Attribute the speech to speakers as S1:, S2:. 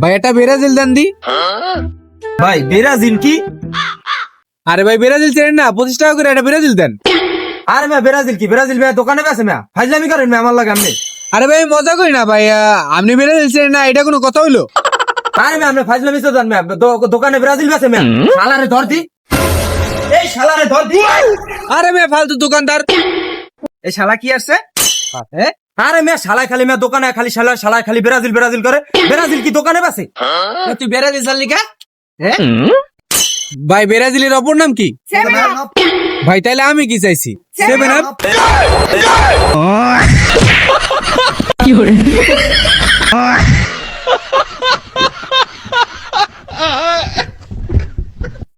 S1: ভাই এটা ব্রাজিল দেন দি।
S2: ভাই ব্রাজিল কি?
S1: আরে ভাই ব্রাজিল চেনেন না, 25 টাকা করে এটা ব্রাজিল দেন।
S2: আরে ভাই ব্রাজিল কি? ব্রাজিল ভাই দোকানে বেছে না, ফাজলামি করেন না আমার লাগে আপনি।
S1: আরে ভাই মজা করি না ভাই, আপনি ব্রাজিল চেনেন না, এটা কোনো কথা হইলো?
S2: আরে ভাই আপনি ফাজলামি তো জান না, দোকানে ব্রাজিল বেছে না। শালারে ধর দি, এই শালারে ধর দি।
S1: আরে ভাই ফালতু দোকানদার।
S2: এই শালা কি আসছে? আরে মেয়ে শালা খালি মেয়ে দোকানে খালি শালা খালি ব্রাজিল ব্রাজিল করে। ব্রাজিল কি দোকানে বেছে?
S1: তুই ব্রাজিল চাললি কা? ভাই ব্রাজিলের অপর নাম কি? ভাই তাইলে আমি কি চাইছি? 7 আপ।
S3: কি হরে